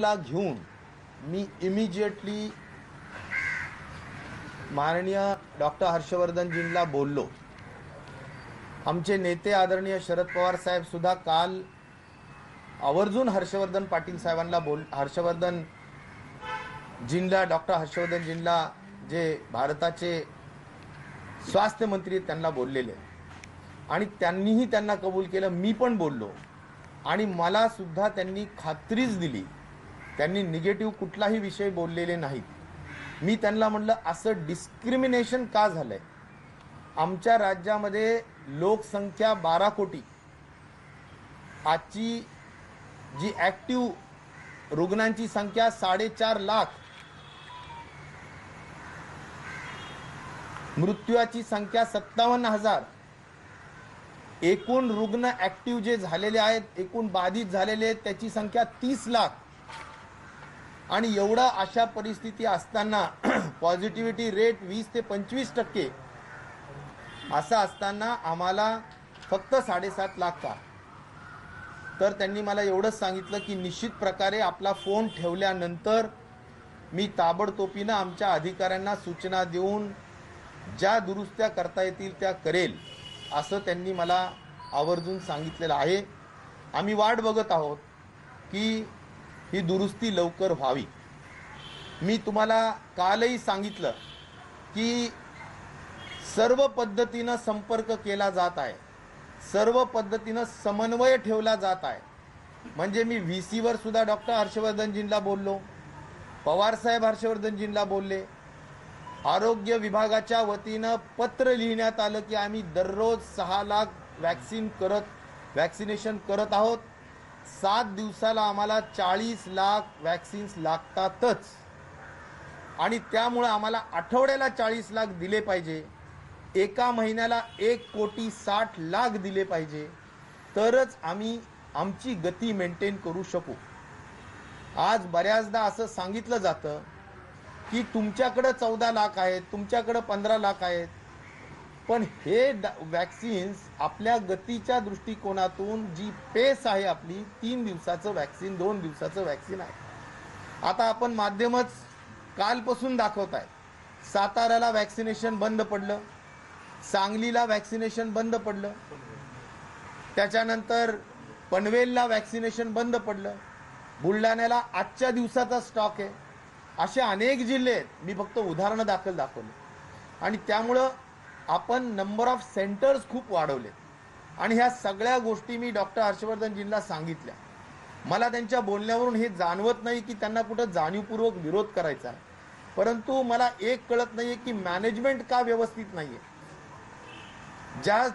ला घेऊन मी इमिजिएटली माननीय डॉक्टर हर्षवर्धनजींना बोललो। आमचे नेते आदरणीय शरद पवार साहेब सुद्धा काल आवर्जून हर्षवर्धन पाटील साहेबांना डॉक्टर हर्षवर्धनजींना जे भारताचे स्वास्थ्य मंत्री त्यांना बोललेले आणि त्यांनीही त्यांना कबूल केलं। मी पण बोललो आणि मला सुद्धा त्यांनी खात्रीच दिली, त्यांनी निगेटिव्ह कुठलाही विषय बोललेले नाहीत। मी त्यांना म्हटलं असं डिस्क्रिमिनेशन का झालंय? आमच्या राज्यामध्ये लोकसंख्या 12 कोटी, आजची जी ॲक्टिव्ह रुग्णांची संख्या 4.5 लाख, मृत्यूची संख्या 57,000, एकूण रुग्ण ॲक्टिव्ह जे झालेले आहेत, एकूण बाधित झालेले आहेत त्याची संख्या 30 लाख आणि एवढा अशा परिस्थिती असताना पॉझिटिव्हिटी रेट 20 ते 25% असं असताना आम्हाला फक्त 7.5 लाख का? तर त्यांनी मला एवढंच सांगितलं की निश्चित प्रकारे आपला फोन ठेवल्यानंतर मी ताबडतोबीनं आमच्या अधिकाऱ्यांना सूचना देऊन ज्या दुरुस्त्या करता येतील त्या करेल असं त्यांनी मला आवर्जून सांगितलेलं आहे। आम्ही वाट बघत आहोत की ही दुरुस्ती लवकर व्हावी। मी तुम्हाला कालही सांगितलं की सर्व पद्धतीनं संपर्क केला जात आहे, सर्व पद्धतीनं समन्वय ठेवला जात आहे। म्हणजे मी VCवर सुद्धा डॉक्टर हर्षवर्धनजींना बोललो, पवारसाहेब हर्षवर्धनजींना बोलले, आरोग्य विभागाच्या वतीनं पत्र लिहिण्यात आलं की आम्ही दररोज 6 लाख वॅक्सिनेशन करत आहोत। 7 दिवसाला आम्हाला 40 लाख वॅक्सिन्स लागतातच आणि त्यामुळे आम्हाला आठवड्याला 40 लाख दिले पाहिजे, एका महिन्याला 1,60,00,000 दिले पाहिजे, तरच आम्ही आमची गती मेंटेन करू शकू। आज बऱ्याचदा असं सांगितलं जातं की तुमच्याकडे 14 लाख आहेत, तुमच्याकडे 15 लाख आहेत, पण हे वॅक्सिन्स आपल्या गतीच्या दृष्टिकोनातून जी पेस आहे आपली 3 दिवसाचं वॅक्सिन, 2 दिवसाचं वॅक्सिन आहे। आता आपण माध्यमच कालपासून दाखवत आहे, साताऱ्याला वॅक्सिनेशन बंद पडलं, सांगलीला वॅक्सिनेशन बंद पडलं, त्याच्यानंतर पनवेलला वॅक्सिनेशन बंद पडलं, बुलढाण्याला आजच्या दिवसाचा स्टॉक आहे। असे अनेक जिल्हे आहेत, मी फक्त उदाहरणं दाखवले आणि त्यामुळं आपण नंबर ऑफ सेंटर्स खूप वाढवले आणि ह्या सगळ्या गोष्टी मी डॉक्टर हर्षवर्धनजींना सांगितल्या। मला त्यांच्या बोलण्यावरून हे जाणवत नाही की त्यांना कुठं जाणीवपूर्वक विरोध करायचा आहे, परंतु मला एक कळत नाही की मॅनेजमेंट का व्यवस्थित नाही आहे। ज्या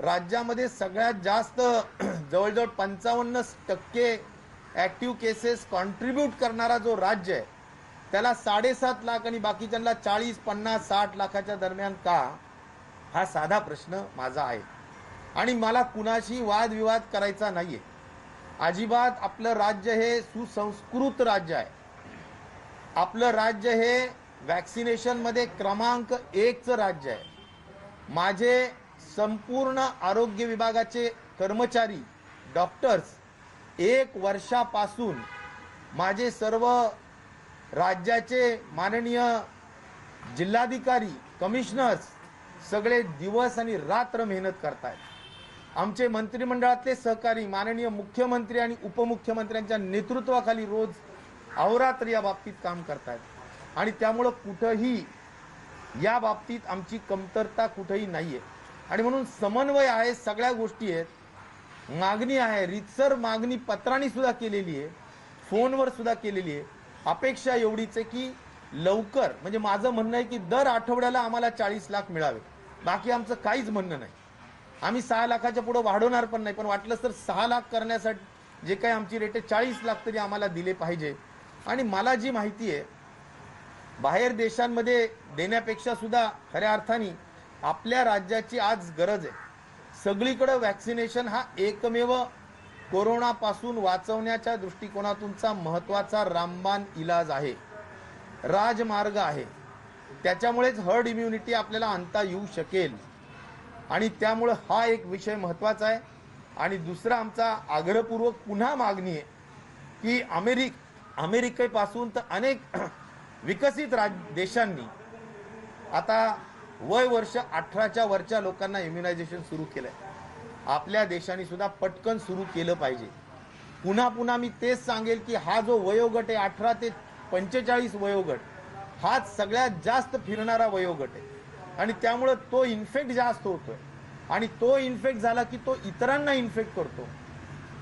राज्यामध्ये सगळ्यात जास्त जवळजवळ 55% ॲक्टिव्ह केसेस कॉन्ट्रीब्यूट करणारा जो राज्य आहे त्याला 7.5 लाख आणि बाकीच्यांना 40, 50, 60 लाखाच्या दरम्यान का? हा साधा प्रश्न माझा आहे आणि मला कुणाशी वादविवाद करायचा नाही आहे अजिबात। आपलं राज्य हे सुसंस्कृत राज्य आहे, आपलं राज्य हे वॅक्सिनेशनमध्ये क्रमांक 1चं राज्य आहे। माझे संपूर्ण आरोग्य विभागाचे कर्मचारी, डॉक्टर्स 1 वर्षापासून माझे सर्व राज्याचे माननीय जिल्हाधिकारी, कमिशनर्स सगळे दिवस आणि रात्र मेहनत करतायत। आमचे मंत्रिमंडळातले सहकारी माननीय मुख्यमंत्री आणि उपमुख्यमंत्र्यांच्या नेतृत्वाखाली रोज अहोरात्र या बाबतीत काम करतायत आणि त्यामुळं कुठंही या बाबतीत आमची कमतरता कुठंही नाही आहे आणि म्हणून समन्वय आहे, सगळ्या गोष्टी आहेत। मागणी आहे, रीतसर मागणी पत्रांनी सुद्धा केलेली आहे, फोनवर सुद्धा केलेली आहे। अपेक्षा एवढीच आहे की लवकर, म्हणजे माझं म्हणणं आहे की दर आठवड्याला आम्हाला 40 लाख मिळावे, बाकी आमचं काहीच म्हणणं नाही। आम्ही 6 लाखाच्या पुढे वाढवणार पण नाही, पण वाटलं तर 6 लाख करण्यासाठी जे काही आमची रेट आहे 40 लाख तरी आम्हाला दिले पाहिजे। आणि मला जी माहिती आहे बाहेर देशांमध्ये देण्यापेक्षा सुद्धा खऱ्या अर्थाने आपल्या राज्याची आज गरज आहे। सगळीकडे वॅक्सिनेशन हा एकमेव कोरोनापासून वाचवण्याच्या दृष्टिकोनातूनचा महत्त्वाचा रामबाण इलाज आहे, राजमार्ग आहे। त्याच्यामुळेच हर्ड इम्युनिटी आपल्याला आणता येऊ शकेल आणि त्यामुळे हा एक विषय महत्त्वाचा आहे। आणि दुसरा आमचा आग्रहपूर्वक पुन्हा मागणी आहे की अमेरिकेपासून तर अनेक विकसित देशांनी आता वय वर्ष 18च्या वरच्या लोकांना इम्युनायझेशन सुरू केलंय. आपल्या देशाने सुद्धा पटकन सुरू केलं पाहिजे. पुन्हा पुन्हा मी तेच सांगेल की हा जो वयोगट आहे 18 ते 45 वयोगट, हाच सगळ्यात जास्त फिरणारा वयोगट आहे आणि त्यामुळे तो इन्फेक्ट जास्त होतोय आणि तो इन्फेक्ट झाला की तो इतरांना इन्फेक्ट करतो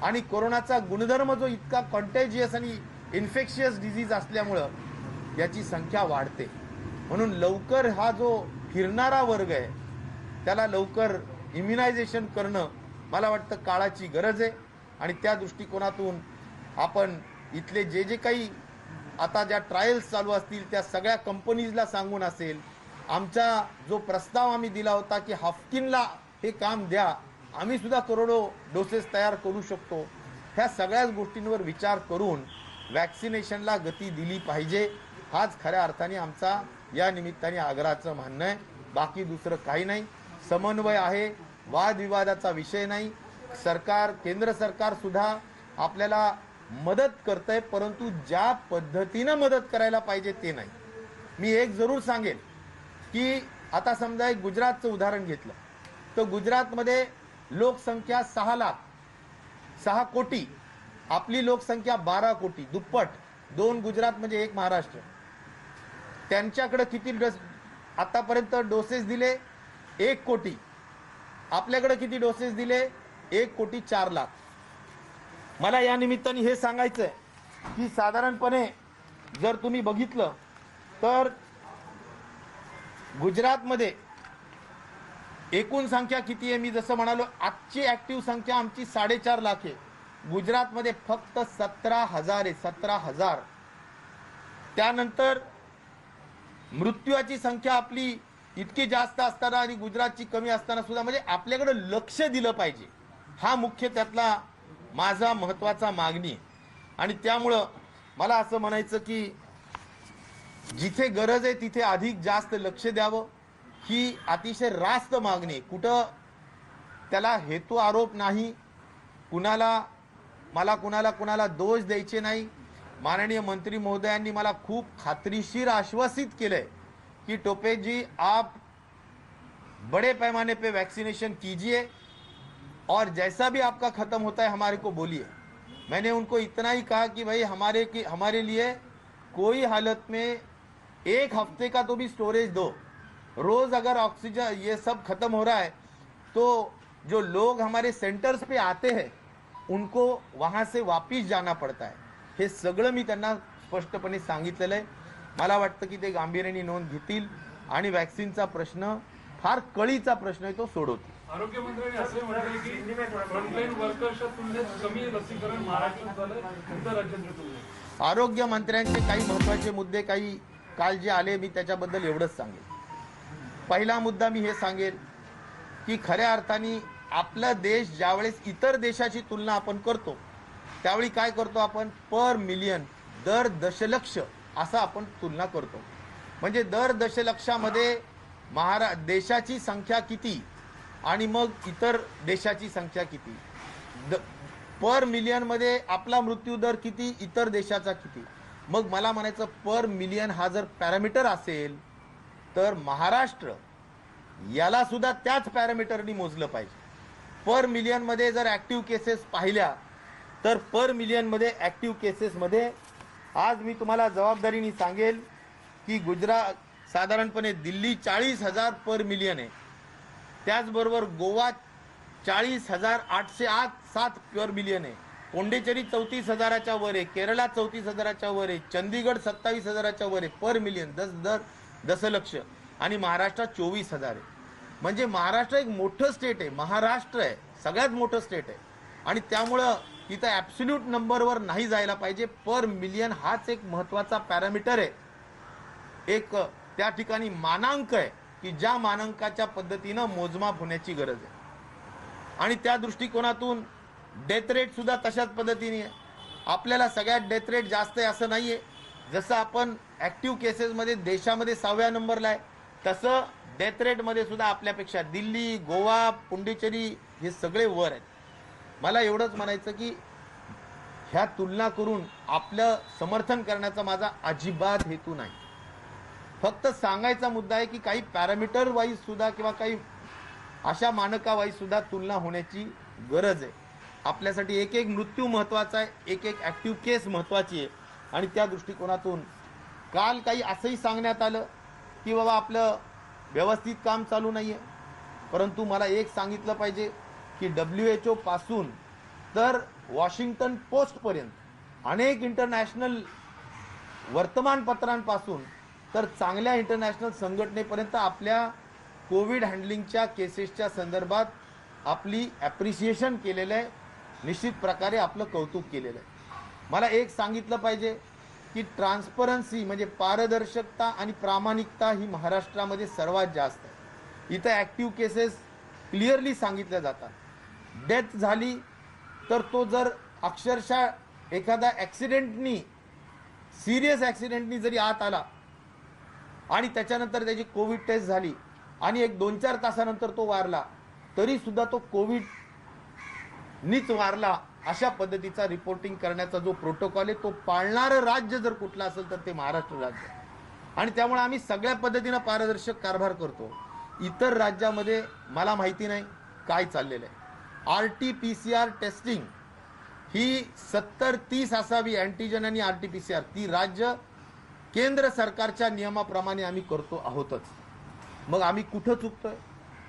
आणि कोरोनाचा गुणधर्म जो इतका कॉन्टॅजियस आणि इन्फेक्शियस डिझीज असल्यामुळं याची संख्या वाढते. म्हणून लवकर हा जो फिरणारा वर्ग आहे त्याला लवकर इम्युनायझेशन करणं मला वाटतं काळाची गरज आहे आणि त्या दृष्टिकोनातून आपण इथले जे जे काही आता ज्या ट्रायल्स चालू असतील त्या सगळ्या कंपनीजला सांगून असेल, आमचा जो प्रस्ताव आम्ही दिला होता की हाफकिनला हे काम द्या, आम्ही सुद्धा करोडो डोसेस तयार करू शकतो, ह्या सगळ्याच गोष्टींवर विचार करून वॅक्सिनेशनला गती दिली पाहिजे. हाच खऱ्या अर्थाने आमचा या निमित्ताने आग्रहाचं म्हणणं आहे. बाकी दुसरं काही नाही. समन्वय आहे, वादविवादाचा विषय नाही. सरकार, केंद्र सरकार सुद्धा आपल्याला मदत करतंय, परंतु ज्या पद्धतीनं मदत करायला पाहिजे ते नाही. मी एक जरूर सांगेन की आता समजा एक गुजरातचं उदाहरण घेतलं तर गुजरातमध्ये लोकसंख्या 6 कोटी, आपली लोकसंख्या 12 कोटी, दुप्पट. 2 गुजरात म्हणजे 1 महाराष्ट्र. त्यांच्याकडे किती आतापर्यंत डोसेस दिले? 1 कोटी. आपल्याकडे किती डोसेस दिले? 1,04,00,000. मला या निमित्ताने हे सांगायचं आहे की साधारणपणे जर तुम्ही बघितलं तर गुजरातमध्ये एकूण संख्या किती आहे? मी जसं म्हणालो आजची ऍक्टिव्ह संख्या आमची 4.5 लाख आहे. गुजरातमध्ये फक्त 17,000 आहे, 17,000. त्यानंतर मृत्यूची संख्या आपली इतकी जास्त असताना आणि गुजरातची कमी असताना सुद्धा म्हणजे आपल्याकडे लक्ष दिलं पाहिजे, हा मुख्य त्यातला माझा महत्त्वाचा मागणी आहे. आणि त्यामुळं मला असं म्हणायचं की जिथे गरज आहे तिथे अधिक जास्त लक्ष द्यावं, ही अतिशय रास्त मागणी आहे. कुठं त्याला हेतू आरोप नाही, कुणाला दोष द्यायचे नाही. माननीय मंत्री महोदयांनी मला खूप खात्रीशीर आश्वासित केलंय कि टोपे जी आप बड़े पैमाने पे वैक्सीनेशन कीजिए और जैसा भी आपका खत्म होता है हमारे को बोलिए. मैंने उनको इतना ही कहा कि भाई हमारे लिए कोई हालत में 1 हफ्ते का तो भी स्टोरेज दो. रोज अगर ऑक्सीजन ये सब खत्म हो रहा है तो जो लोग हमारे सेंटर्स पे आते हैं उनको वहां से वापिस जाना पड़ता है. हे सगळं मी त्यांना स्पष्टपणे सांगितलेलं आहे. मला वाटतं की ते गांभीर्याने नोंद घेतील आणि वॅक्सिनचा प्रश्न फार कळीचा प्रश्न आहे तो सोडवतील. आरोग्य मंत्र्यांनी असे म्हटले की फ्रंटलाईन वर्कर्सच्या तुलनेत कमी लसीकरण महाराष्ट्रात झालं इतर राज्यांच्या तुलनेत. आरोग्य मंत्र्यांचे काही महत्त्वाचे मुद्दे काही काल जे आले मी त्याच्याबद्दल एवढंच सांगेन. पहिला मुद्दा मी हे सांगेल की खऱ्या अर्थाने आपला देश ज्यावेळेस इतर देशाची तुलना आपण करतो त्यावेळी काय करतो आपण? पर मिलियन, दर दशलक्ष असा आपण तुलना करतो. म्हणजे दर दशलक्षामध्ये देशाची संख्या किती आणि मग इतर देशाची संख्या किती, पर मिलियन मध्ये आपला मृत्यू दर किती, इतर देशाचा किती. मग मला म्हणायचं पर मिलियन हा जर पॅरामीटर असेल तर महाराष्ट्र याला सुद्धा त्याच पॅरामीटरनी मोजलं पाहिजे. पर मिलियन मध्ये जर ऍक्टिव्ह केसेस पाहिल्या तर पर मिलियन मध्ये ऍक्टिव्ह केसेस मध्ये आज मी तुम्हाला जबाबदारीने सांगेल की गुजरात साधारणपणे दिल्ली 40,000 पर मिलियन आहे. त्याचबरोबर गोवा 40,807 पर मिलियन आहे. पोंडेचेरी 34,000च्या वर आहे. केरळा 34,000च्या वर आहे. चंदीगड 27,000च्या वर आहे पर मिलियन, दशलक्ष. आणि महाराष्ट्रात 24,000 आहे. म्हणजे महाराष्ट्र एक मोठं स्टेट आहे. महाराष्ट्र आहे सगळ्यात मोठं स्टेट आहे आणि त्यामुळं इथं ॲब्सोल्यूट नंबरवर नाही जायला पाहिजे. पर मिलियन हाच एक महत्त्वाचा पॅरामीटर आहे, एक त्या ठिकाणी मानांक आहे की ज्या मानांकाच्या पद्धतीनं मोजमाप होण्याची गरज आहे. आणि त्या दृष्टिकोनातून डेथ रेट सुद्धा तशाच पद्धतीने आहे. आपल्याला सगळ्यात डेथ रेट जास्त आहे असं नाहीये. जसं आपण ॲक्टिव्ह केसेसमध्ये देशामध्ये 6व्या नंबरला आहे तसं डेथ रेटमध्ये सुद्धा आपल्यापेक्षा दिल्ली, गोवा, पुंडुचेरी हे सगळे वर आहेत. मला एवढंच म्हणायचं की ह्या तुलना करून आपलं समर्थन करण्याचा माझा अजिबात हेतू नाही. फक्त सांगायचा मुद्दा आहे की काही पॅरामीटर वाईज सुद्धा किंवा काही अशा मानकावाईज सुद्धा तुलना होण्याची गरज आहे. आपल्यासाठी एक एक मृत्यू महत्त्वाचा आहे, एक एक ॲक्टिव्ह केस महत्त्वाची आहे. आणि त्या दृष्टिकोनातून काल काही असंही सांगण्यात आलं की बाबा आपलं व्यवस्थित काम चालू नाही आहे. परंतु मला एक सांगितलं पाहिजे की WHO पासून तर वॉशिंग्टन पोस्टपर्यंत अनेक इंटरनॅशनल वर्तमानपत्रांपासून तर चांगल्या इंटरनॅशनल संघटनेपर्यंत आपल्या कोविड हँडलिंगच्या केसेसच्या संदर्भात आपली ॲप्रिसिएशन केलेलं आहे. निश्चित प्रकारे आपलं कौतुक केलेलं आहे. मला एक सांगितलं पाहिजे की ट्रान्सपरन्सी म्हणजे पारदर्शकता आणि प्रामाणिकता ही महाराष्ट्रामध्ये सर्वात जास्त आहे. इथं ॲक्टिव्ह केसेस क्लिअरली सांगितल्या जातात. डेथ झाली तर तो जर अक्षरशः एखादा ॲक्सिडेंटनी सिरियस ॲक्सिडेंटनी जरी आत आला आणि त्याच्यानंतर त्याची कोविड टेस्ट झाली आणि एक 2-4 तासानंतर तो वारला तरी सुद्धा तो कोविडनीच वारला अशा पद्धतीचा रिपोर्टिंग करण्याचा जो प्रोटोकॉल आहे तो पाळणारं राज्य जर कुठलं असेल तर ते महाराष्ट्र राज्य. आणि त्यामुळे आम्ही सगळ्या पद्धतीनं पारदर्शक कारभार करतो. इतर राज्यामध्ये मला माहिती नाही काय चाललेलं आहे. RT-PCR टेस्टिंग ही 70-30 असावी, अँटीजन आणि RT-PCR ती राज्य केंद्र सरकारच्या नियमाप्रमाणे आम्ही करतो आहोतच. मग आम्ही कुठं चुकतोय?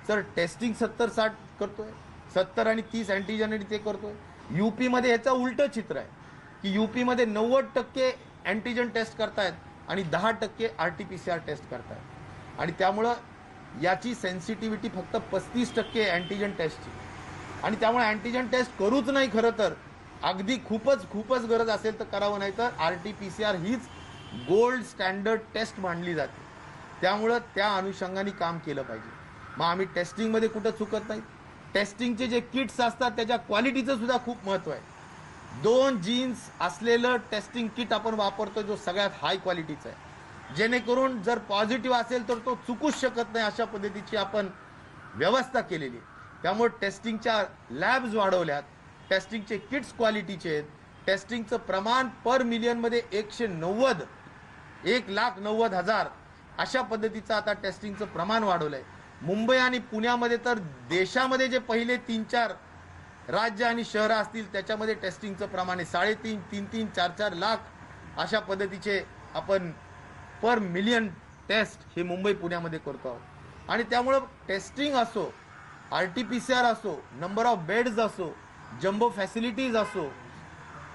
सर टेस्टिंग 70-60 करतोय, 70 आणि 30 अँटीजन आणि ते करतोय. UP-मध्ये ह्याचं उलटं चित्र आहे की UP-मध्ये 90% अँटीजन टेस्ट करतायत आणि 10% RT-PCR टेस्ट करतायत. आणि त्यामुळं याची सेन्सिटिव्हिटी फक्त 35% अँटीजन टेस्टची. आणि त्यामुळे अँटीजन टेस्ट करूच नाही. खरं तर अगदी खूपच गरज असेल तर करावं, नाही तर RT-PCR हीच गोल्ड स्टँडर्ड टेस्ट मानली जाते. त्यामुळं त्या अनुषंगाने काम केलं पाहिजे. मग आम्ही टेस्टिंगमध्ये कुठं चुकत नाही. टेस्टिंगचे जे किट्स असतात त्याच्या क्वालिटीचं सुद्धा खूप महत्त्व आहे. 2 जीन्स असलेलं टेस्टिंग किट आपण वापरतो जो सगळ्यात हाय क्वालिटीचं आहे, जेणेकरून जर पॉझिटिव्ह असेल तर तो चुकूच शकत नाही अशा पद्धतीची आपण व्यवस्था केलेली आहे. त्यामुळे टेस्टिंगच्या लॅब्स वाढवल्यात, टेस्टिंगचे किट्स क्वालिटीचे आहेत. टेस्टिंगचं प्रमाण पर मिलियनमध्ये 1,90,000 अशा पद्धतीचं आता टेस्टिंगचं प्रमाण वाढवलं आहे. मुंबई आणि पुण्यामध्ये तर देशामध्ये जे पहिले 3-4 राज्य आणि शहरं असतील त्याच्यामध्ये टेस्टिंगचं प्रमाण आहे 3.5, 3-3, 4-4 लाख अशा पद्धतीचे आपण पर मिलियन टेस्ट हे मुंबई पुण्यामध्ये करतो आहोत. आणि त्यामुळं टेस्टिंग असो, RT-PCR असो, नंबर ऑफ बेड्स असो, जम्बो फॅसिलिटीज असो,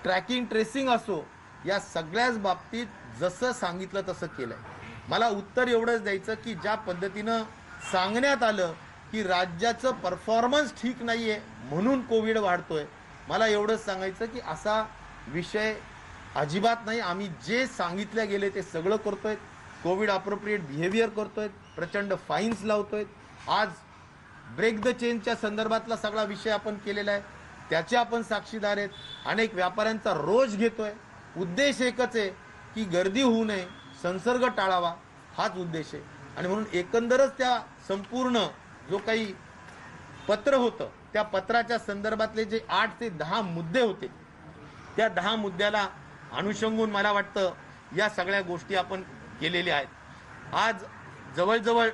ट्रॅकिंग ट्रेसिंग असो, या सगळ्याच बाबतीत जसं सांगितलं तसं केलंय. मला उत्तर एवढंच द्यायचं की ज्या पद्धतीनं सांगण्यात आलं की राज्याचं परफॉर्मन्स ठीक नाही आहे म्हणून कोविड वाढतोय, मला एवढंच सांगायचं की असा विषय अजिबात नाही. आम्ही जे सांगितलं गेले ते सगळं करतोय. कोविड अप्रोप्रिएट बिहेवियर करतोय, प्रचंड फाईन्स लावतोय. आज ब्रेक द चेनच्या संदर्भातला सगळा विषय आपण केलेला आहे, त्याचे आपण साक्षीदार आहेत. अनेक व्यापाऱ्यांचा रोज घेतोय. उद्देश एकच आहे की गर्दी होऊ नये, संसर्ग टाळावा, हाच उद्देश आहे. आणि म्हणून एकंदरच त्या संपूर्ण जो काही पत्र होतं त्या पत्राच्या संदर्भातले जे 8 ते 10 मुद्दे होते त्या 10 मुद्द्याला अनुषंगून मला वाटतं या सगळ्या गोष्टी आपण केलेल्या आहेत. आज जवळजवळ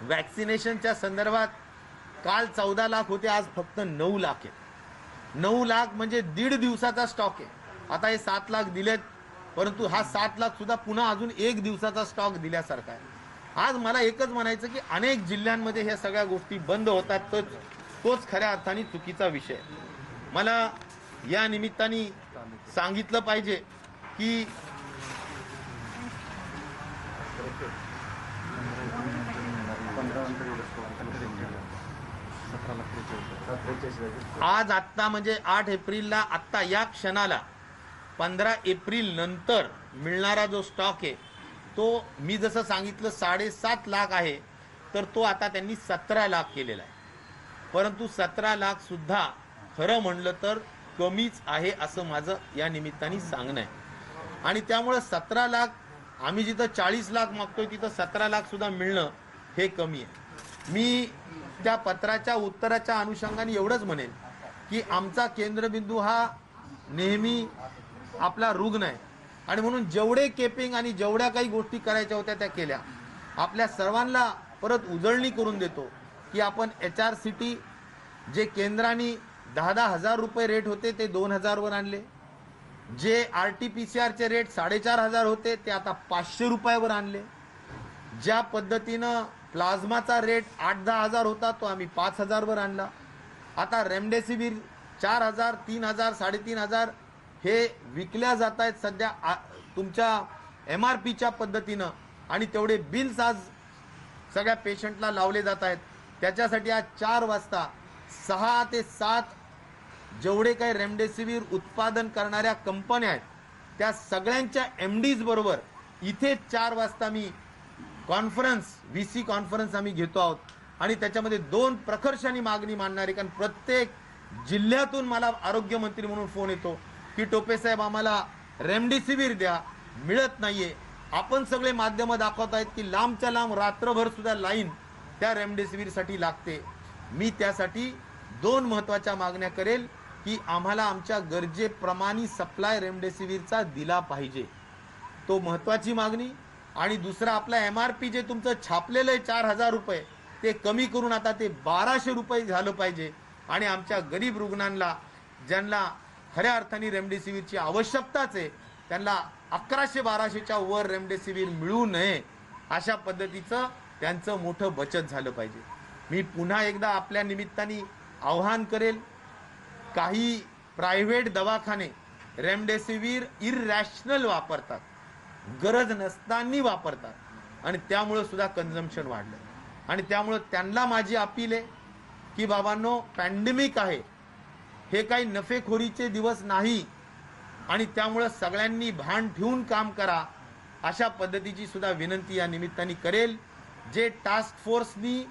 वॅक्सिनेशनच्या संदर्भात काल 14 लाख होते, आज फक्त 9 लाख आहेत. 9 लाख म्हणजे 1.5 दिवसाचा स्टॉक आहे. आता हे 7 लाख दिलेत, परंतु हा 7 लाख सुद्धा पुन्हा अजून 1 दिवसाचा स्टॉक दिल्यासारखा आहे. आज मला एकच म्हणायचं की अनेक जिल्ह्यांमध्ये ह्या सगळ्या गोष्टी बंद होतात, तोच खऱ्या अर्थाने चुकीचा विषय. मला या निमित्ताने सांगितलं पाहिजे की आज आत्ता म्हणजे 8 एप्रिलला आत्ता या क्षणाला 15 एप्रिल नंतर मिळणारा जो स्टॉक आहे तो मी जसं सांगितलं 7.5 लाख आहे, तर तो आता त्यांनी 17 लाख केलेला आहे. परंतु 17 लाख सुद्धा खरं म्हणलं तर कमीच आहे असं माझं या निमित्ताने सांगणं आहे. आणि त्यामुळे 17 लाख आम्ही जिथं 40 लाख मागतोय तिथं 17 लाख सुद्धा मिळणं हे कमी आहे. मी त्या पत्राच्या उत्तराच्या अनुषंगाने एवढंच म्हणेन की आमचा केंद्रबिंदू हा नेहमी आपला रुग्ण आहे आणि म्हणून जेवढे केपिंग आणि जेवढ्या काही गोष्टी करायच्या होत्या त्या केल्या. आपल्या सर्वांना परत उजळणी करून देतो की आपण HRCT जे केंद्राने 10,000 हजार रुपये रेट होते ते 2,000 वर आणले. जे RT-PCR रेट 4,500 होते ते आता 500 रुपयावर आणले. ज्या पद्धतीनं प्लाझ्माचा रेट 8-10 हजार होता तो आम्ही 5,000 वर आणला. आता रेमडेसिवीर 4,000, 3,000, 3,500 हे विकल्या जात आहेत सध्या तुमच्या MRPच्या पद्धतीनं आणि तेवढे बिल्स आज सगळ्या पेशंटला लावले जात आहेत. त्याच्यासाठी आज 4 वाजता 6 ते 7 जेवढे काही रेमडेसिवीर उत्पादन करणाऱ्या कंपन्या आहेत त्या सगळ्यांच्या MDs बरोबर इथे 4 वाजता मी कॉन्फरन्स VC कॉन्फरन्स आम्ही घेतो आहोत आणि त्याच्यामध्ये 2 प्रखर्षाने मागणी मांडणारे. कारण प्रत्येक जिल्ह्यातून मला आरोग्यमंत्री म्हणून फोन येतो की टोपे साहेब आम्हाला रेमडेसिवीर द्या, मिळत नाहीये. आपण सगळे माध्यम दाखवत आहेत की लांबच्या लांब रात्रभर सुद्धा लाईन त्या रेमडेसिवीरसाठी लागते. मी त्यासाठी 2 महत्त्वाच्या मागण्या करेल की आम्हाला आमच्या गरजेप्रमाणे सप्लाय रेमडेसिवीरचा दिला पाहिजे, तो महत्त्वाची मागणी. आणि दुसरा आपला MRP जे तुमचं छापलेलं आहे 4,000 रुपये ते कमी करून आता ते 1,200 रुपये झालं पाहिजे आणि आमच्या गरीब रुग्णांना ज्यांना खऱ्या अर्थाने रेमडेसिवीरची आवश्यकताच आहे त्यांना 1,100-1,200च्या वर रेमडेसिवीर मिळू नये अशा पद्धतीचं त्यांचं मोठं बचत झालं पाहिजे. मी पुन्हा एकदा आपल्या निमित्ताने आव्हान करेल, काही प्रायव्हेट दवाखाने रेमडेसिवीर इररॅशनल वापरतात, गरज नसताना वापरतात आणि त्यामुळं सुद्धा कन्झम्पशन वाढलं. आणि त्यामुळं त्यांना माझी अपील आहे की बाबांनो, पॅन्डेमिक आहे, हे काही नफेखोरीचे दिवस नाही आणि त्यामुळं सगळ्यांनी भान ठेवून काम करा अशा पद्धतीची सुद्धा विनंती या निमित्ताने करेल. जे टास्क फोर्सनी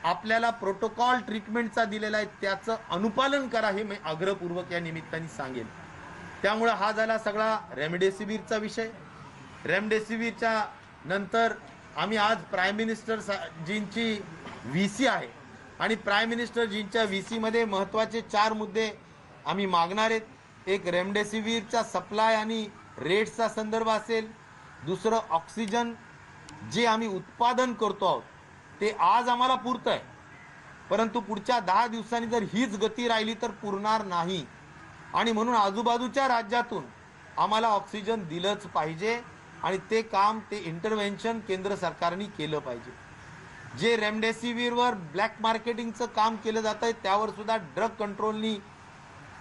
आपल्याला प्रोटोकॉल ट्रीटमेंटचा दिलेला आहे त्याचं अनुपालन करा हे मी आग्रहपूर्वक या निमित्ताने सांगेल. त्यामुळं हा झाला सगळा रेमडेसिवीरचा विषय. रेमडेसिवीरच्या नंतर आम्ही आज प्राईम मिनिस्टर जींची VC आहे आणि प्राईम मिनिस्टर जींच्या VC मध्ये महत्त्वाचे 4 मुद्दे आम्ही मागणार आहेत. एक रेमडेसिवीरचा सप्लाय आणि रेट्सचा संदर्भ असेल. दुसरं ऑक्सिजन जे आम्ही उत्पादन करतो आहोत ते आज आम्हाला पुरतं आहे, परंतु पुढच्या 10 दिवसांनी जर हीच गती राहिली तर पुरणार नाही आणि म्हणून आजूबाजूच्या राज्यातून आम्हाला ऑक्सिजन दिलंच पाहिजे आणि ते काम, ते इंटरव्हेन्शन केंद्र सरकारने केलं पाहिजे. जे रेमडेसिवीरवर ब्लॅक मार्केटिंगचं काम केलं जात आहे त्यावर सुद्धा ड्रग कंट्रोलनी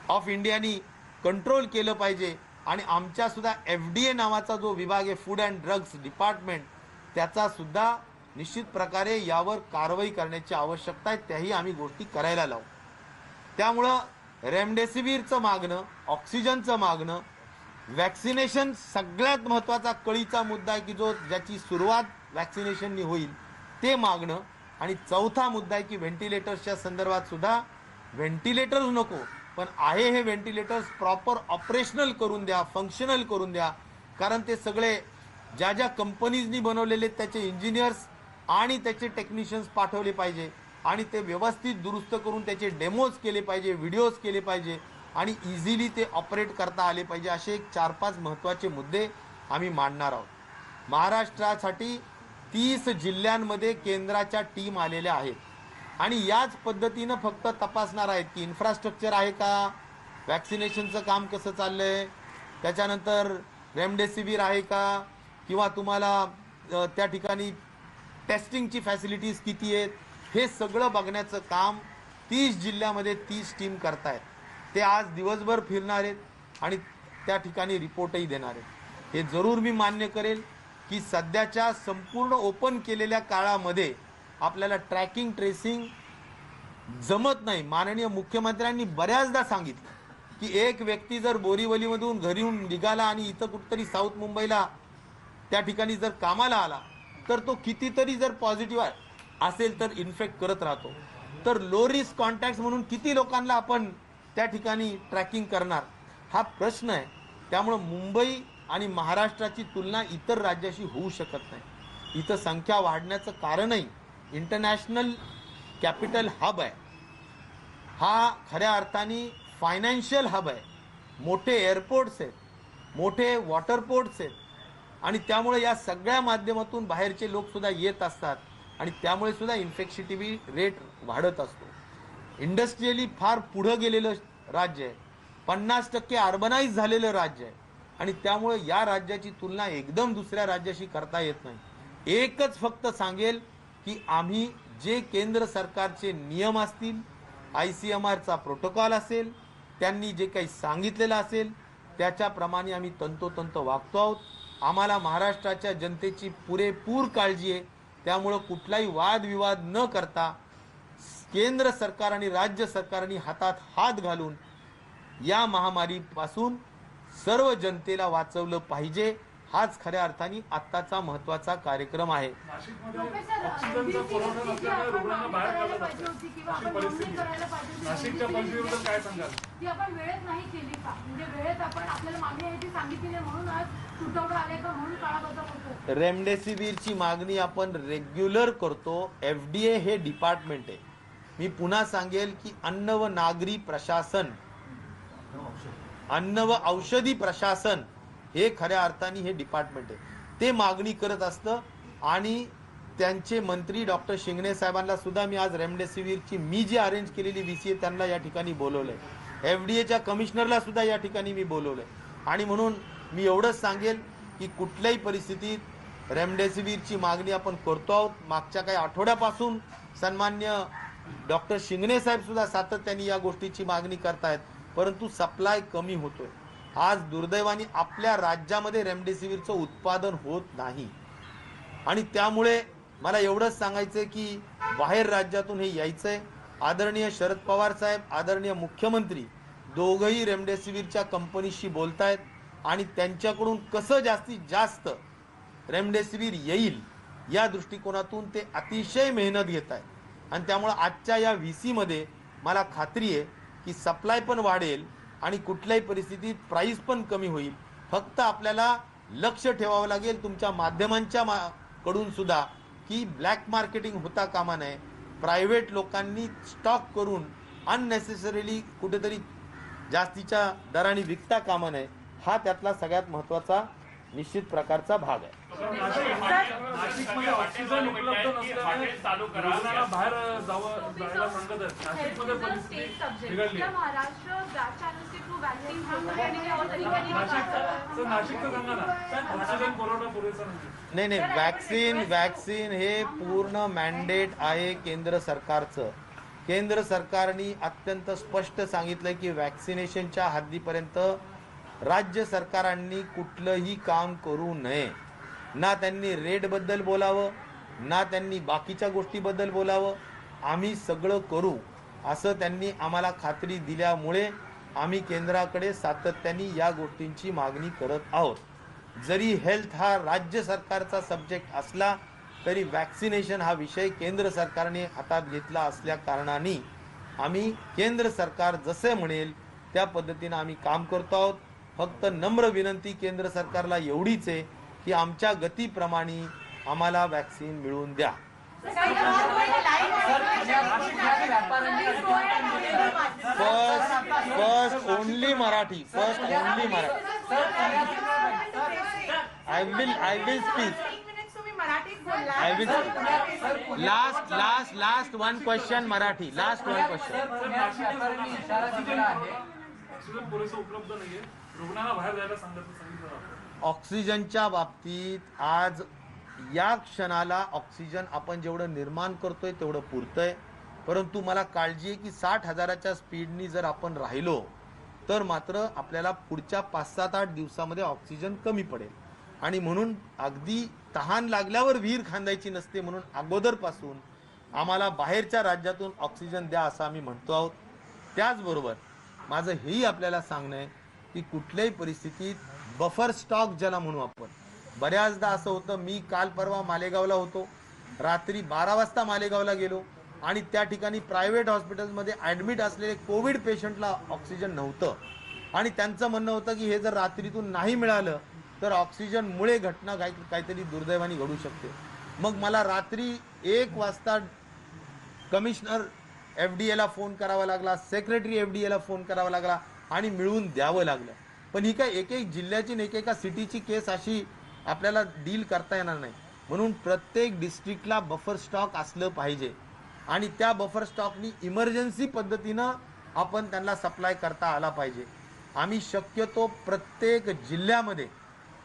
ऑफ इंडियानी कंट्रोल केलं पाहिजे आणि आमच्या सुद्धा FDA नावाचा जो विभाग आहे, फूड अँड ड्रग्स डिपार्टमेंट, त्याचा सुद्धा निश्चित प्रकारे यावर कारवाई करण्याची आवश्यकता आहे. त्याही आम्ही गोष्टी करायला लावू. त्यामुळं रेमडेसिवीरचं मागणं, ऑक्सिजनचं मागणं, वॅक्सिनेशन सगळ्यात महत्त्वाचा कळीचा मुद्दा आहे की ज्याची सुरुवात वॅक्सिनेशननी होईल ते मागणं. आणि चौथा मुद्दा आहे की व्हेंटिलेटर्सच्या संदर्भात सुद्धा व्हेंटिलेटर्स नको, पण आहे हे व्हेंटिलेटर्स प्रॉपर ऑपरेशनल करून द्या, फंक्शनल करून द्या. कारण ते सगळे ज्या ज्या कंपनीजनी बनवलेले त्याचे इंजिनियर्स आणि त्याचे टेक्निशियन्स पाठवले पाहिजे आणि ते व्यवस्थित दुरुस्त करून त्याचे डेमोज केले पाहिजे, व्हिडिओज केले पाहिजे आणि इझिली ते ऑपरेट करता आले पाहिजे. असे 4-5 महत्त्वाचे मुद्दे आम्ही मांडणार आहोत. महाराष्ट्रासाठी 30 जिल्ह्यांमध्ये केंद्राच्या टीम आलेल्या आहेत आणि याच पद्धतीनं फक्त तपासणार आहेत की इन्फ्रास्ट्रक्चर आहे का, वॅक्सिनेशनचं काम कसं चाललंय, त्याच्यानंतर रेमडेसिवीर आहे का, किंवा तुम्हाला त्या ठिकाणी टेस्टिंगची फॅसिलिटीज किती आहेत, हे सगळं बघण्याचं काम 30 जिल्ह्यामध्ये 30 टीम करतायत. ते आज दिवसभर फिरणार आहेत आणि त्या ठिकाणी रिपोर्टही देणार आहेत. हे जरूर मी मान्य करेल की सध्याच्या संपूर्ण ओपन केलेल्या काळामध्ये आपल्याला ट्रॅकिंग ट्रेसिंग जमत नाही. माननीय मुख्यमंत्र्यांनी बऱ्याचदा सांगितलं की एक व्यक्ती जर बोरीवलीमधून घरी निघाला आणि इथं कुठतरी साऊथ मुंबईला त्या ठिकाणी जर कामाला आला तर तो कितीतरी जर पॉझिटिव्ह असेल तर इन्फेक्ट करत राहतो. तर लो रिस्क कॉन्टॅक्ट म्हणून किती लोकांना आपण त्या ठिकाणी ट्रॅकिंग करणार हा प्रश्न आहे. त्यामुळं मुंबई आणि महाराष्ट्राची तुलना इतर राज्याशी होऊ शकत नाही. इथं संख्या वाढण्याचं कारणही इंटरनॅशनल कॅपिटल हब आहे, हा खऱ्या अर्थाने फायनान्शियल हब आहे. मोठे एअरपोर्ट्स आहेत, मोठे वॉटर पोर्ट्स आहेत आणि त्यामुळे या सगळ्या माध्यमातून बाहेरचे लोकसुद्धा येत असतात आणि त्यामुळे सुद्धा इन्फेक्शिटिव्ही रेट वाढत असतो. इंडस्ट्रियली फार पुढं गेलेलं राज्य आहे, 50% अर्बनाइज झालेलं राज्य आहे आणि त्यामुळे या राज्याची तुलना एकदम दुसऱ्या राज्याशी करता येत नाही. एकच फक्त सांगेल की आम्ही जे केंद्र सरकारचे नियम असतील, ICMRचा प्रोटोकॉल असेल, त्यांनी जे काही सांगितलेलं असेल त्याच्याप्रमाणे आम्ही तंतोतंत वागतो आहोत. आम्हाला महाराष्ट्राच्या जनतेची पुरेपूर काळजी आहे. त्यामुळं कुठलाही वादविवाद न करता केंद्र सरकार आणि राज्य सरकारने हातात हात घालून या महामारीपासून सर्व जनतेला वाचवलं पाहिजे. हाच खऱ्या अर्थाने आत्ताचा महत्त्वाचा कार्यक्रम आहे. नाशिकमध्ये ऑक्सिजनचा पुरवठा नसल्यामुळे रुग्णांना बाहेर काढलं जातं. अशी परिस्थिती आहे. नाशिकच्या परिस्थितीबद्दल काय सांगाल? ती आपण वेळेत नाही केली का? म्हणजे वेळेत आपण आपल्याला मागणी आहे ती सांगितली आहे म्हणून आज तुटवडा आले का म्हणून काळाबद्दल होतो. रेमडेसिवीरची मागणी आपण रेग्युलर करतो. FDA हे डिपार्टमेंट आहे. मी पुन्हा सांगेल की अन्न व नागरी प्रशासन, अन्न व औषधी प्रशासन हे खऱ्या अर्थाने हे डिपार्टमेंट आहे. ते मागणी करत असतं आणि त्यांचे मंत्री डॉक्टर शिंगणे साहेबांना सुद्धा मी आज रेमडेसिवीरची मी जी अरेंज केलेली VC त्यांना या ठिकाणी बोलवलंय. FDA कमिशनरला सुद्धा या ठिकाणी मी बोलवलंय आणि म्हणून मी एवढंच सांगेल की कुठल्याही परिस्थितीत रेमडेसिवीरची मागणी आपण करतो आहोत. मागच्या काही आठवड्यापासून सन्मान्य डॉक्टर शिंगणे साहेब सुद्धा सातत्याने या गोष्टीची मागणी करतायत, परंतु सप्लाय कमी होतोय. आज दुर्दैवाने आपल्या राज्यामध्ये रेमडेसिवीरचं उत्पादन होत नाही आणि त्यामुळे मला एवढंच सांगायचंय की बाहेर राज्यातून हे यायचंय. आदरणीय शरद पवार साहेब, आदरणीय मुख्यमंत्री दोघंही रेमडेसिवीरच्या कंपनीशी बोलतायत आणि त्यांच्याकडून कसं जास्तीत जास्त रेमडेसिवीर येईल या दृष्टिकोनातून ते अतिशय मेहनत घेत आहेत आणि त्यामुळे आजच्या या VC मध्ये मला खात्री आहे की सप्लाय पण वाढेल आणि कुठल्याही परिस्थितीत प्राइस पण कमी होईल. फक्त आपल्याला लक्ष ठेवावं लागेल तुमच्या माध्यमांच्या कडून सुद्धा की ब्लॅक मार्केटिंग होता कामा नये. प्रायव्हेट लोकांनी स्टॉक करून अननेसेसरीली कुठेतरी जास्तीच्या दराने विकता कामा नये. हा त्यातला सगळ्यात महत्त्वाचा निश्चित प्रकारचा भाग आहे. नाशिकमध्ये ऑक्सिजन उपलब्ध नसल्यामुळे रुग्णांना बाहेर जायला सांगत आहेत. नाशिकमध्ये परिस्थिती बिघडली. नाशिकचं सांगा ना, ऑक्सिजन पुरवठा पुरेसा नाही. वॅक्सिन हे पूर्ण मॅन्डेट आहे केंद्र सरकारचं. केंद्र सरकारने अत्यंत स्पष्ट सांगितलंय की वॅक्सिनेशनच्या हद्दीपर्यंत राज्य सरकारांनी कुठलंही काम करू नये. ना त्यांनी रेटबद्दल बोलावं, ना त्यांनी बाकीच्या गोष्टीबद्दल बोलावं. आम्ही सगळं करू असं त्यांनी आम्हाला खात्री दिल्यामुळे आम्ही केंद्राकडे सातत्याने या गोष्टींची मागणी करत आहोत. जरी हेल्थ हा राज्य सरकारचा सब्जेक्ट असला तरी वॅक्सिनेशन हा विषय केंद्र सरकारने हातात घेतला असल्या कारणाने आम्ही केंद्र सरकार जसे म्हणेल त्या पद्धतीने आम्ही काम करतो आहोत. फक्त नम्र विनंती केंद्र सरकारला एवढीच आहे की आमच्या गतीप्रमाणे आम्हाला वॅक्सिन मिळवून द्या. First only Marathi. I will speak. Last one question Marathi. Last one question. Oxygen पुरेसं उपलब्ध नाहीये, रुग्णांना बाहेर जायला सांगितलं. ऑक्सिजनच्या बाबतीत आज या क्षणाला ऑक्सिजन आपण जेवढं निर्माण करतोय तेवढं पुरतंय, परंतु मला काळजी आहे की 60,000च्या स्पीडनी जर आपण राहिलो तर मात्र आपल्याला पुढच्या 5-7-8 दिवसामध्ये ऑक्सिजन कमी पडेल आणि म्हणून अगदी तहान लागल्यावर विहीर खांदायची नसते म्हणून अगोदरपासून आम्हाला बाहेरच्या राज्यातून ऑक्सिजन द्या असं आम्ही म्हणतो आहोत. त्याचबरोबर माझं हेही आपल्याला सांगणं आहे की कुठल्याही परिस्थितीत बफर स्टॉक ज्याला म्हणू आपण. बऱ्याचदा असं होतं, मी काल परवा मालेगावला होतो, रात्री 12 वाजता मालेगावला गेलो आणि त्या ठिकाणी प्रायव्हेट हॉस्पिटलमध्ये ॲडमिट असलेले कोविड पेशंटला ऑक्सिजन नव्हतं आणि त्यांचं म्हणणं होतं की हे जर रात्रीतून नाही मिळालं तर ऑक्सिजनमुळे घटना काहीतरी दुर्दैवाने घडू शकते. मग मला रात्री 1 वाजता कमिशनर FDAला फोन करावा लागला, सेक्रेटरी FDAला फोन करावा लागला, आणि मिळवून द्यावं लागलं. पण ही काय एक एक जिल्ह्याची आणि एकेका सिटीची केस अशी आपल्याला डील करता येणार नाही. म्हणून प्रत्येक डिस्ट्रिक्टला बफर स्टॉक असलं पाहिजे आणि त्या बफर स्टॉकनी इमर्जन्सी पद्धतीनं आपण त्यांना सप्लाय करता आला पाहिजे. आम्ही शक्यतो प्रत्येक जिल्ह्यामध्ये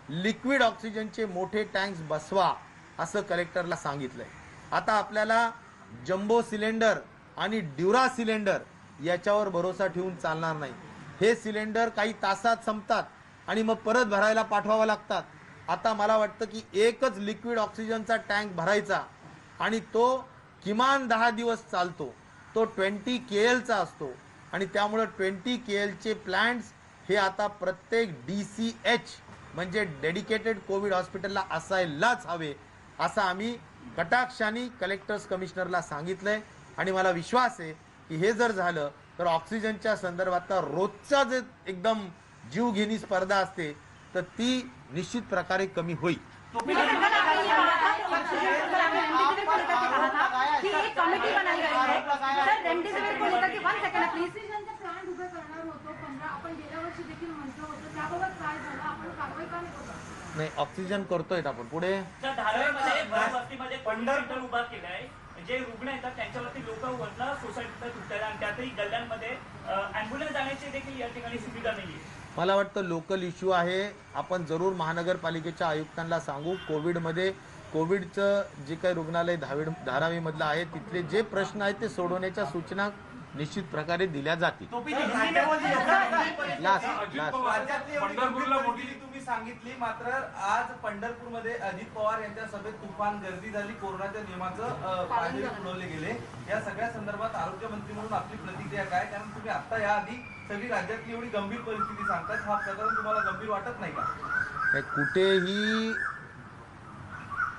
लिक्विड ऑक्सिजनचे मोठे टँक्स बसवा असं कलेक्टरला सांगितलंय. आता आपल्याला जम्बो सिलेंडर आणि ड्युरा सिलेंडर याच्यावर भरोसा ठेवून चालणार नाही. हे सिलेंडर काही तासात संपतात आणि मग परत भरायला पाठवावं लागतात. आता मला वाटतं की एकच लिक्विड ऑक्सिजनचा टँक भरायचा आणि तो किमान 10 दिवस चालतो. तो 20 KLचा असतो आणि त्यामुळं 20 KLचे प्लांट्स हे आता प्रत्येक DCH म्हणजे डेडिकेटेड कोविड हॉस्पिटलला असायलाच हवे असं आम्ही कटाक्षाने कलेक्टर्स कमिशनरला सांगितलंय. आणि मला विश्वास आहे की हे जर झालं तर ऑक्सिजनच्या संदर्भातला रोजचा जे एकदम जीवघेणी स्पर्धा असते तर ती निश्चित प्रकारे कमी होईल. प्लांट उभे करणार होतो 15 आपण गेल्या वर्षी देखील म्हटलं होतं त्याबाबत काय झालं आपण कारवाई का नाही करत? नाही ऑक्सिजन करतोय आपण पुढे धारावीमध्ये पंढरपूर उभा केलाय. जे रुग्ण येतात त्यांच्यावरती लोक वरनं सोसायटीत तुटतात आणि त्यातही गल्ल्यांमध्ये अँब्युलन्स जाण्याची देखील या ठिकाणी सुविधा नाहीये. मला वाटतं लोकल इश्यू आहे. आपण जरूर महानगरपालिकेच्या आयुक्तांना सांगू. कोविडचं जे काही रुग्णालय धारावीमधलं आहे तिथले जे प्रश्न आहेत ते सोडवण्याच्या सूचना निश्चित प्रकारे दिल्या जातील. पंढरपूरला मोठी तुम्ही सांगितली, मात्र आज पंढरपूरमध्ये अजित पवार यांच्या सभेत तुफान गर्दी झाली. कोरोनाच्या नियमाचं पाणी उडवले गेले. या सगळ्या संदर्भात आरोग्यमंत्री म्हणून आपली प्रतिक्रिया काय? कारण तुम्ही आता याआधी सगळी राज्यातली एवढी गंभीर परिस्थिती सांगतात, हा प्रकरण तुम्हाला गंभीर वाटत नाही का? कुठेही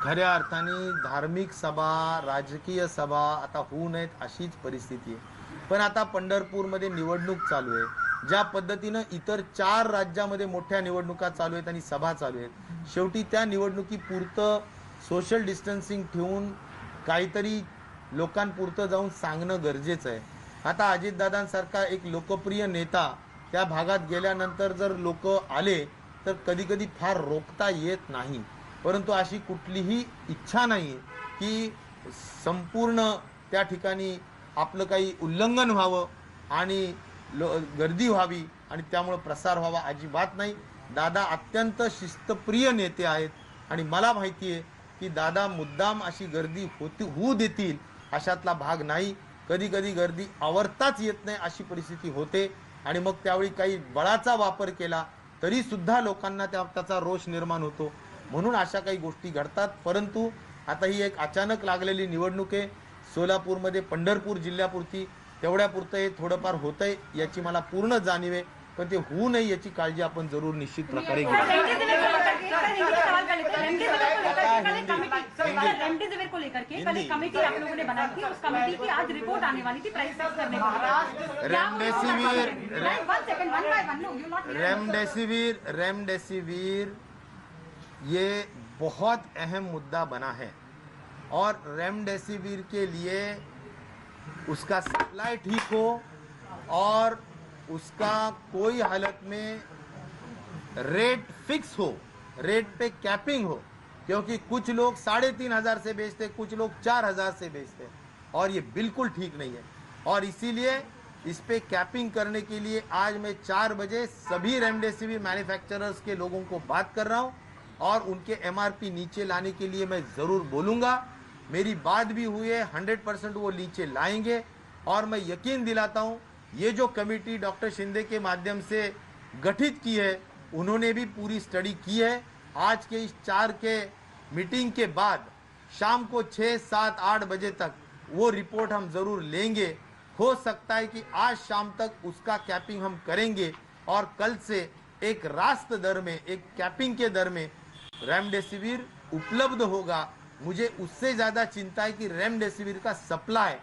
खऱ्या अर्थाने धार्मिक सभा राजकीय सभा आता होऊ नयेत अशीच परिस्थिती आहे. पण आता पंढरपूरमध्ये निवडणूक चालू आहे. ज्या पद्धतीनं इतर 4 राज्यामध्ये मोठ्या निवडणुका चालू आहेत आणि सभा चालू आहेत, शेवटी त्या निवडणुकीपुरतं सोशल डिस्टन्सिंग ठेवून काहीतरी लोकांपुरतं जाऊन सांगणं गरजेचं आहे. आता अजितदादांसारखा एक लोकप्रिय नेता त्या भागात गेल्यानंतर जर लोक आले तर कधी कधी फार रोखता येत नाही. परंतु अशी कुठलीही इच्छा नाही की संपूर्ण त्या ठिकाणी आपलं काही उल्लंघन व्हावं आणि गर्दी व्हावी आणि त्यामुळे प्रसार व्हावा, अजिबात नाही. दादा अत्यंत शिस्तप्रिय नेते आहेत आणि मला माहिती आहे की दादा मुद्दाम अशी गर्दी होऊ देतील अशातला भाग नाही. कधी कधी गर्दी आवरताच येत नाही अशी परिस्थिती होते आणि मग त्यावेळी काही बळाचा वापर केला तरी सुद्धा लोकांना त्याचा रोष निर्माण होतो. म्हणून अशा काही गोष्टी घडतात. परंतु आता ही एक अचानक लागलेली निवडणूक आहे. सोलापूरमध्ये पंढरपूर जिल्ह्यापुरती तेवढ्यापुरतं हे थोडंफार होतंय याची मला पूर्ण जाणीव आहे. पण ते होऊ नये याची काळजी आपण जरूर निश्चित प्रकारे घेऊ. रेमडेसिविर को लेकर के कल एक कमेटी आप लोगों ने बनाई थी, उस कमेटी की आज रिपोर्ट आने वाली थी प्राइस फिक्स करने रेमडेसिविर ये बहुत अहम मुद्दा बना है और रेमडेसिविर के लिए उसका सप्लाई ठीक हो और उसका कोई हालत में रेट फिक्स हो, रेट पे कैपिंग हो, क्योंकि कुछ लोग 3,500 से बेचते, कुछ लोग 4,000 से बेचते और ये बिल्कुल ठीक नहीं है. और इसीलिए इस पे कैपिंग करने के लिए आज मैं 4 बजे सभी रेमडेसिविर मैन्युफैक्चरर्स के लोगों को बात कर रहा हूँ और उनके MRP नीचे लाने के लिए मैं ज़रूर बोलूँगा. मेरी बात भी हुई है, 100% वो नीचे लाएंगे और मैं यकीन दिलाता हूँ ये जो कमेटी डॉक्टर शिंदे के माध्यम से गठित की है उन्होंने भी पूरी स्टडी की है. आज के इस 4 के मीटिंग के बाद शाम को 6, 7, 8 बजे तक वो रिपोर्ट हम ज़रूर लेंगे. हो सकता है कि आज शाम तक उसका कैपिंग हम करेंगे और कल से एक रास्त दर में, एक कैपिंग के दर में रेमडेसिविर उपलब्ध होगा. मुझे उससे ज़्यादा चिंता है कि रेमडेसिविर का सप्लाई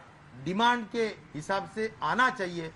डिमांड के हिसाब से आना चाहिए.